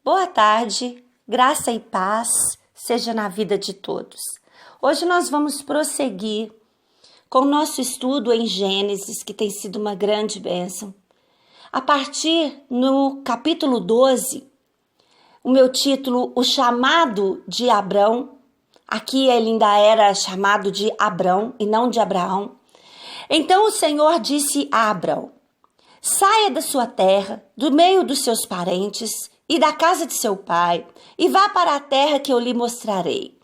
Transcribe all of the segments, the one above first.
Boa tarde, graça e paz seja na vida de todos. Hoje nós vamos prosseguir com o nosso estudo em Gênesis, que tem sido uma grande bênção. A partir no capítulo 12, o meu título, O Chamado de Abrão. Aqui ele ainda era chamado de Abrão e não de Abraão. Então o Senhor disse a Abrão: saia da sua terra, do meio dos seus parentes e da casa de seu pai, e vá para a terra que eu lhe mostrarei.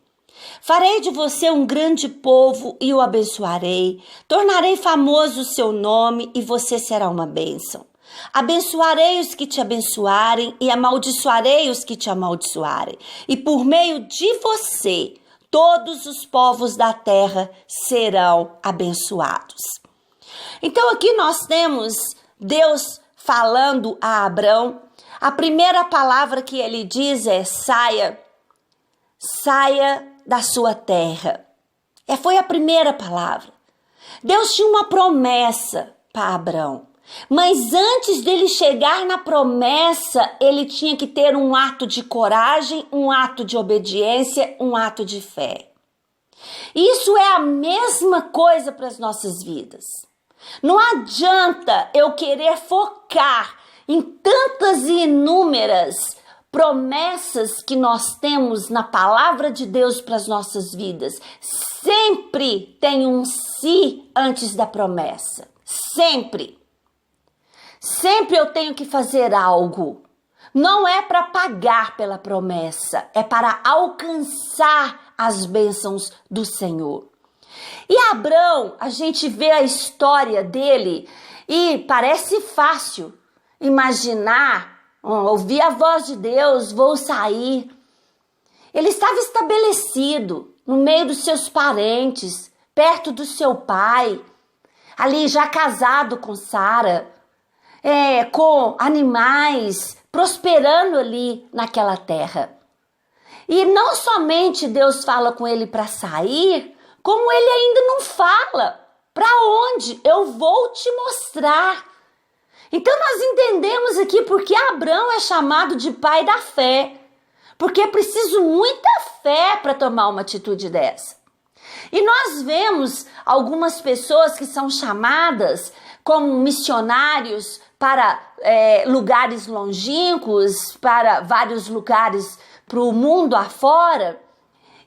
Farei de você um grande povo e o abençoarei. Tornarei famoso o seu nome e você será uma bênção. Abençoarei os que te abençoarem e amaldiçoarei os que te amaldiçoarem. E por meio de você, todos os povos da terra serão abençoados. Então aqui nós temos Deus falando a Abrão. A primeira palavra que ele diz é saia da sua terra. Foi a primeira palavra. Deus tinha uma promessa para Abrão, mas antes dele chegar na promessa, ele tinha que ter um ato de coragem, um ato de obediência, um ato de fé. Isso é a mesma coisa para as nossas vidas. Não adianta eu querer focar em tantas e inúmeras promessas que nós temos na palavra de Deus para as nossas vidas. Sempre tem um se antes da promessa. Sempre. Sempre eu tenho que fazer algo. Não é para pagar pela promessa, é para alcançar as bênçãos do Senhor. E Abrão, a gente vê a história dele e parece fácil imaginar, ouvir a voz de Deus, vou sair. Ele estava estabelecido no meio dos seus parentes, perto do seu pai, ali já casado com Sara, com animais, prosperando ali naquela terra. E não somente Deus fala com ele para sair, como ele ainda não fala para onde eu vou te mostrar. Então nós entendemos aqui porque Abrão é chamado de pai da fé, porque é preciso muita fé para tomar uma atitude dessa. E nós vemos algumas pessoas que são chamadas como missionários para lugares longínquos, para vários lugares para o mundo afora.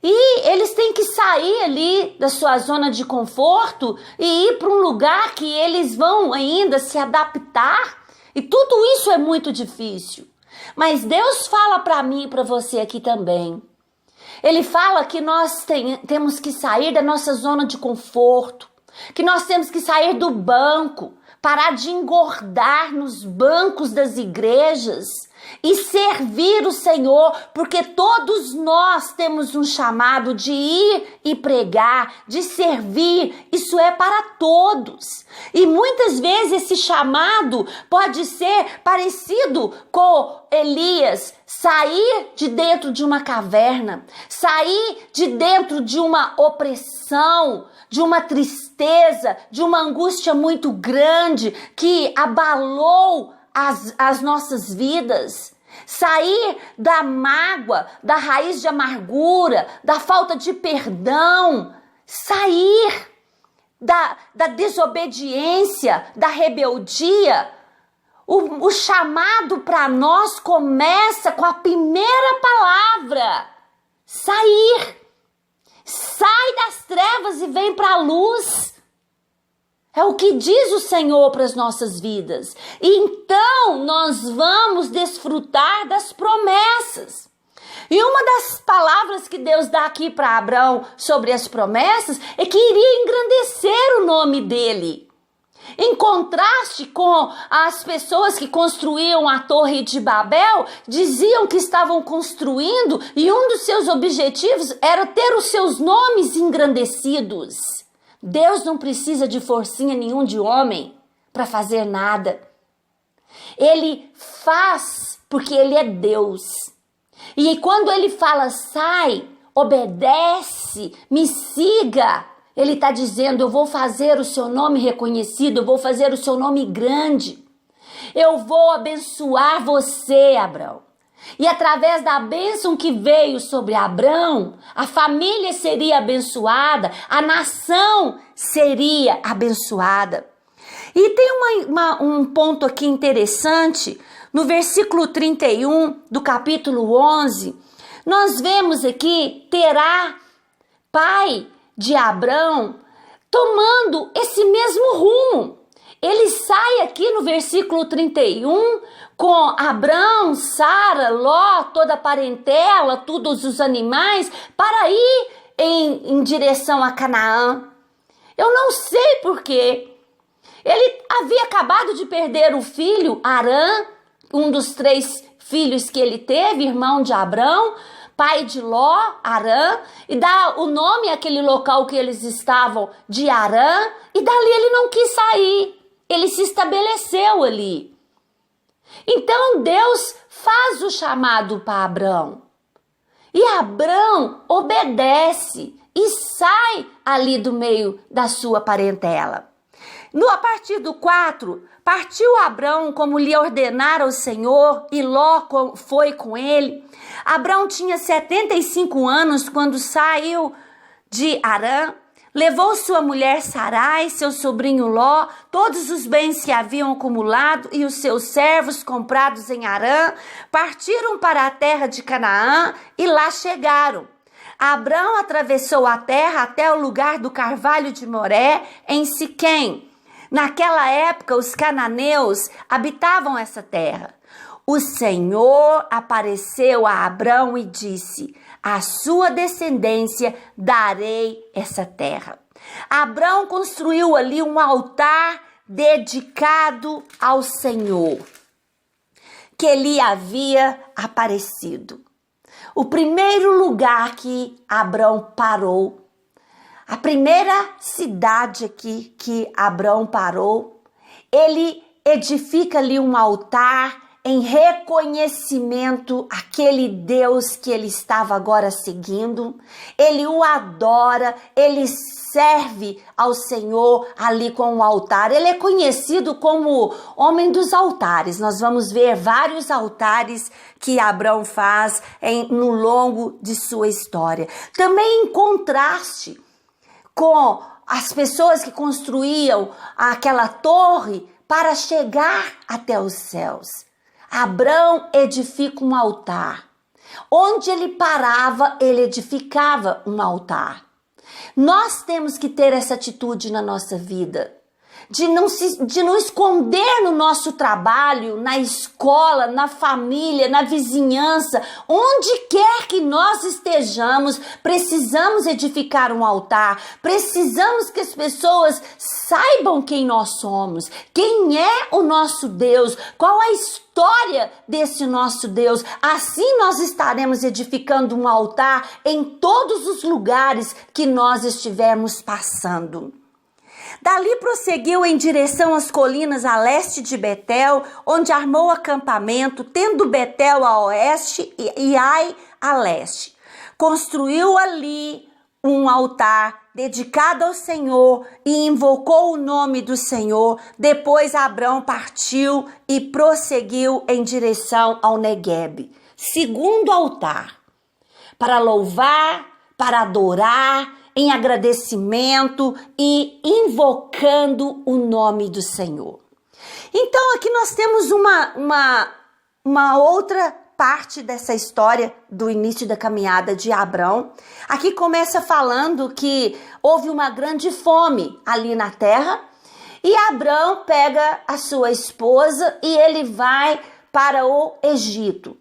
E eles têm que sair ali da sua zona de conforto e ir para um lugar que eles vão ainda se adaptar. E tudo isso é muito difícil. Mas Deus fala para mim e para você aqui também. Ele fala que nós temos que sair da nossa zona de conforto, que nós temos que sair do banco, parar de engordar nos bancos das igrejas e servir o Senhor, porque todos nós temos um chamado de ir e pregar, de servir, isso é para todos. E muitas vezes esse chamado pode ser parecido com Elias, sair de dentro de uma caverna, sair de dentro de uma opressão, de uma tristeza, de uma angústia muito grande que abalou as nossas vidas, sair da mágoa, da raiz de amargura, da falta de perdão, sair da desobediência, da rebeldia. O chamado para nós começa com a primeira palavra: sair. Sai das trevas e vem para a luz. É o que diz o Senhor para as nossas vidas. E então nós vamos desfrutar das promessas. E uma das palavras que Deus dá aqui para Abrão sobre as promessas é que iria engrandecer o nome dele. Em contraste com as pessoas que construíam a Torre de Babel, diziam que estavam construindo e um dos seus objetivos era ter os seus nomes engrandecidos. Deus não precisa de forcinha nenhum de homem para fazer nada. Ele faz porque ele é Deus. E quando ele fala sai, obedece, me siga, ele está dizendo eu vou fazer o seu nome reconhecido, eu vou fazer o seu nome grande. Eu vou abençoar você, Abrão. E através da bênção que veio sobre Abrão, a família seria abençoada, a nação seria abençoada. E tem um ponto aqui interessante, no versículo 31 do capítulo 11, nós vemos aqui Terá, pai de Abrão, tomando esse mesmo rumo. Ele sai aqui no versículo 31 com Abrão, Sara, Ló, toda a parentela, todos os animais, para ir em direção a Canaã. Eu não sei porquê. Ele havia acabado de perder o filho, Arã, um dos 3 filhos que ele teve, irmão de Abrão, pai de Ló, Arã, e dá o nome àquele local que eles estavam de Arã, e dali ele não quis sair, ele se estabeleceu ali. Então Deus faz o chamado para Abrão, e Abrão obedece e sai ali do meio da sua parentela. A partir do 4, partiu Abrão como lhe ordenara o Senhor, e Ló foi com ele. Abrão tinha 75 anos quando saiu de Harã. Levou sua mulher Sarai, seu sobrinho Ló, todos os bens que haviam acumulado e os seus servos comprados em Harã. Partiram para a terra de Canaã e lá chegaram. Abrão atravessou a terra até o lugar do carvalho de Moré, em Siquém. Naquela época, os cananeus habitavam essa terra. O Senhor apareceu a Abrão e disse: à sua descendência darei essa terra. Abrão construiu ali um altar dedicado ao Senhor, que lhe havia aparecido. O primeiro lugar que Abrão parou, a primeira cidade aqui que Abrão parou, ele edifica ali um altar em reconhecimento àquele Deus que ele estava agora seguindo. Ele o adora, ele serve ao Senhor ali com o altar. Ele é conhecido como homem dos altares. Nós vamos ver vários altares que Abrão faz no longo de sua história. Também em contraste com as pessoas que construíam aquela torre para chegar até os céus. Abrão edifica um altar. Onde ele parava, ele edificava um altar. Nós temos que ter essa atitude na nossa vida, de não esconder no nosso trabalho, na escola, na família, na vizinhança, onde quer que nós estejamos, precisamos edificar um altar, precisamos que as pessoas saibam quem nós somos, quem é o nosso Deus, qual a história desse nosso Deus. Assim nós estaremos edificando um altar em todos os lugares que nós estivermos passando. Dali prosseguiu em direção às colinas a leste de Betel, onde armou acampamento, tendo Betel a oeste e Ai a leste. Construiu ali um altar dedicado ao Senhor e invocou o nome do Senhor. Depois Abrão partiu e prosseguiu em direção ao Neguebe. Segundo altar, para louvar, para adorar, em agradecimento e invocando o nome do Senhor. Então aqui nós temos uma outra parte dessa história do início da caminhada de Abrão. Aqui começa falando que houve uma grande fome ali na terra e Abrão pega a sua esposa e ele vai para o Egito.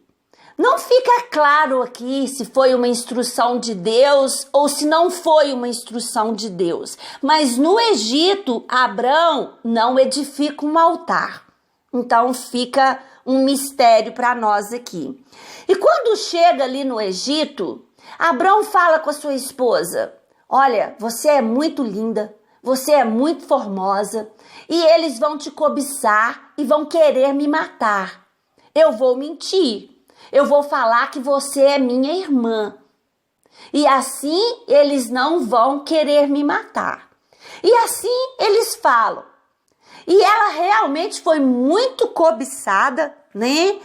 Não fica claro aqui se foi uma instrução de Deus ou se não foi uma instrução de Deus. Mas no Egito, Abrão não edifica um altar. Então fica um mistério para nós aqui. E quando chega ali no Egito, Abrão fala com a sua esposa: olha, você é muito linda, você é muito formosa e eles vão te cobiçar e vão querer me matar. Eu vou mentir. Eu vou falar que você é minha irmã. E assim eles não vão querer me matar. E assim eles falam. E ela realmente foi muito cobiçada, né?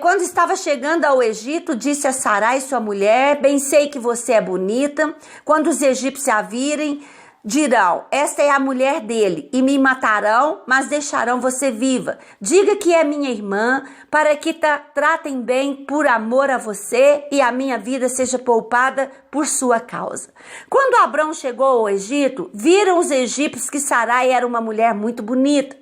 Quando estava chegando ao Egito, disse a Sarai, sua mulher: bem sei que você é bonita. Quando os egípcios a virem, dirão: esta é a mulher dele, e me matarão, mas deixarão você viva. Diga que é minha irmã, para que tratem bem por amor a você, e a minha vida seja poupada por sua causa. Quando Abrão chegou ao Egito, viram os egípcios que Sarai era uma mulher muito bonita.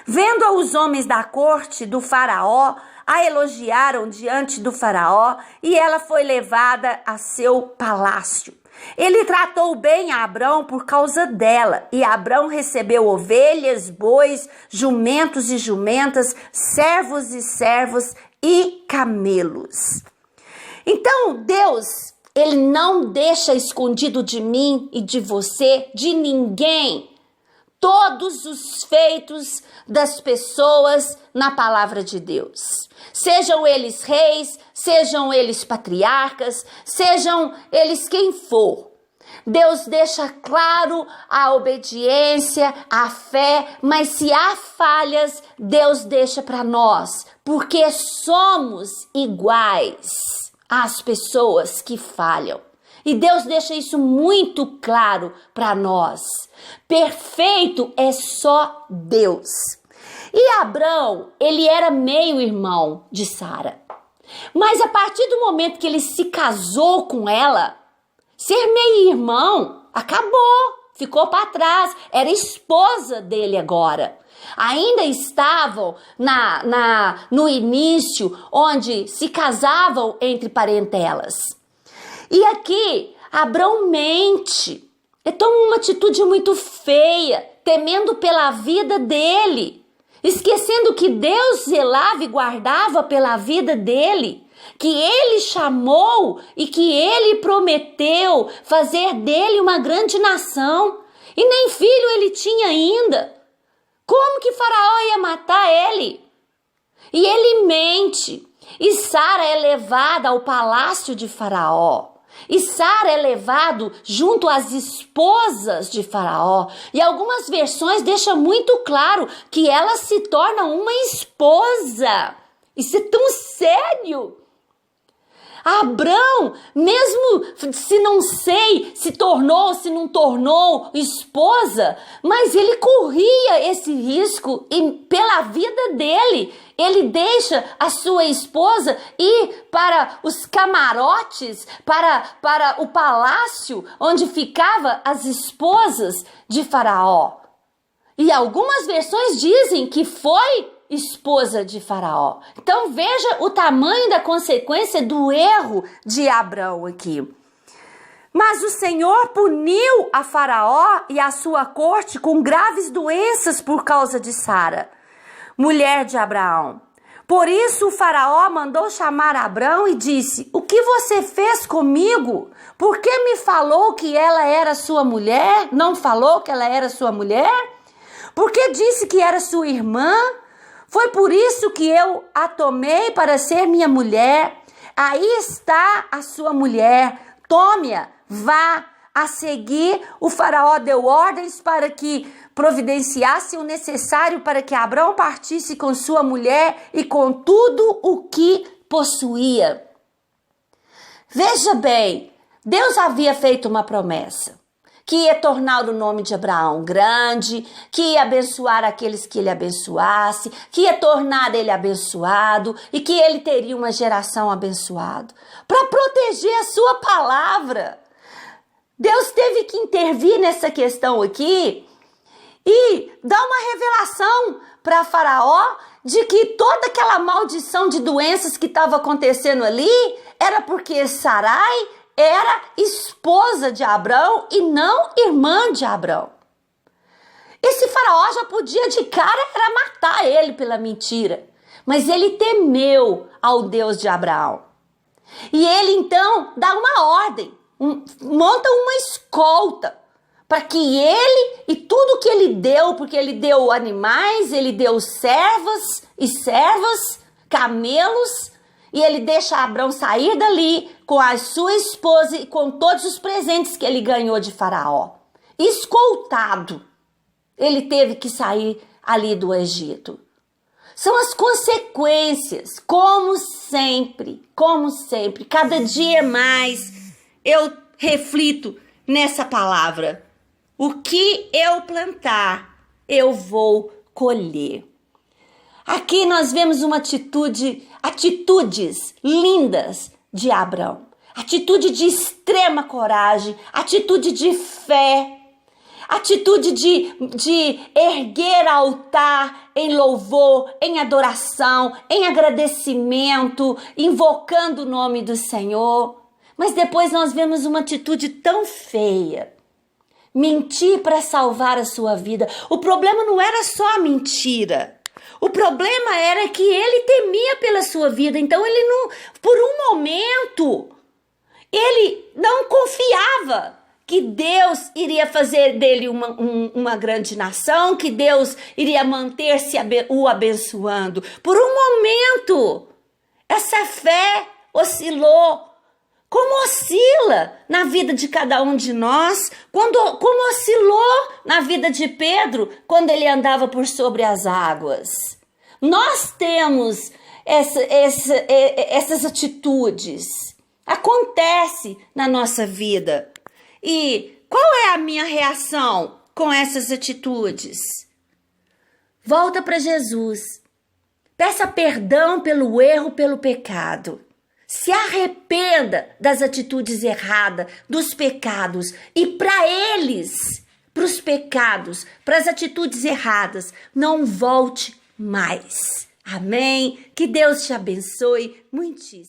Vendo-a, os homens da corte do faraó a elogiaram diante do faraó, e ela foi levada a seu palácio. Ele tratou bem a Abrão por causa dela, e Abrão recebeu ovelhas, bois, jumentos e jumentas, servos e servos e camelos. Então Deus, ele não deixa escondido de mim e de você, de ninguém, todos os feitos das pessoas na palavra de Deus. Sejam eles reis, sejam eles patriarcas, sejam eles quem for. Deus deixa claro a obediência, a fé, mas se há falhas, Deus deixa para nós, porque somos iguais às pessoas que falham. E Deus deixa isso muito claro para nós. Perfeito é só Deus. E Abrão, ele era meio-irmão de Sara. Mas a partir do momento que ele se casou com ela, ser meio-irmão acabou, ficou para trás. Era esposa dele agora. Ainda estavam no início, onde se casavam entre parentelas. E aqui, Abrão mente. Ele toma uma atitude muito feia, temendo pela vida dele, esquecendo que Deus zelava e guardava pela vida dele, que ele chamou e que ele prometeu fazer dele uma grande nação, e nem filho ele tinha ainda. Como que Faraó ia matar ele? E ele mente, e Sara é levada ao palácio de Faraó. E Sara é levado junto às esposas de Faraó. E algumas versões deixam muito claro que ela se torna uma esposa. Isso é tão sério. Abrão, mesmo se não sei se tornou ou se não tornou esposa, mas ele corria esse risco e pela vida dele, ele deixa a sua esposa ir para os camarotes, para o palácio onde ficavam as esposas de Faraó. E algumas versões dizem que foi esposa de Faraó. Então veja o tamanho da consequência do erro de Abrão aqui. Mas o Senhor puniu a Faraó e a sua corte com graves doenças por causa de Sara, mulher de Abraão. Por isso o Faraó mandou chamar Abrão e disse: o que você fez comigo? Por que me falou que ela era sua mulher? Não falou que ela era sua mulher? Por que disse que era sua irmã? Foi por isso que eu a tomei para ser minha mulher. Aí está a sua mulher. Tome-a, vá. A seguir, o Faraó deu ordens para que providenciasse o necessário para que Abrão partisse com sua mulher e com tudo o que possuía. Veja bem, Deus havia feito uma promessa, que ia tornar o nome de Abraão grande, que ia abençoar aqueles que ele abençoasse, que ia tornar ele abençoado e que ele teria uma geração abençoada. Para proteger a sua palavra, Deus teve que intervir nessa questão aqui e dar uma revelação para Faraó de que toda aquela maldição de doenças que estava acontecendo ali era porque Sarai era esposa de Abrão e não irmã de Abrão. Esse Faraó já podia de cara era matar ele pela mentira, mas ele temeu ao Deus de Abraão. E ele então dá uma ordem, monta uma escolta para que ele e tudo que ele deu, porque ele deu animais, ele deu servas e servas, camelos, e ele deixa Abrão sair dali com a sua esposa e com todos os presentes que ele ganhou de Faraó. Escoltado, ele teve que sair ali do Egito. São as consequências, como sempre, cada dia mais eu reflito nessa palavra. O que eu plantar, eu vou colher. Aqui nós vemos atitudes lindas de Abraão. Atitude de extrema coragem, atitude de fé, atitude de erguer altar em louvor, em adoração, em agradecimento, invocando o nome do Senhor. Mas depois nós vemos uma atitude tão feia. Mentir para salvar a sua vida. O problema não era só a mentira. O problema era que ele temia pela sua vida. Então ele não, por um momento, ele não confiava que Deus iria fazer dele uma grande nação, que Deus iria manter-se o abençoando. Por um momento, essa fé oscilou, como oscila na vida de cada um de nós, como oscilou na vida de Pedro quando ele andava por sobre as águas. Nós temos essas atitudes, acontece na nossa vida. E qual é a minha reação com essas atitudes? Volta para Jesus. Peça perdão pelo erro, pelo pecado. Se arrependa das atitudes erradas, dos pecados. E para eles, para os pecados, para as atitudes erradas, não volte mais. Amém? Que Deus te abençoe muitíssimo.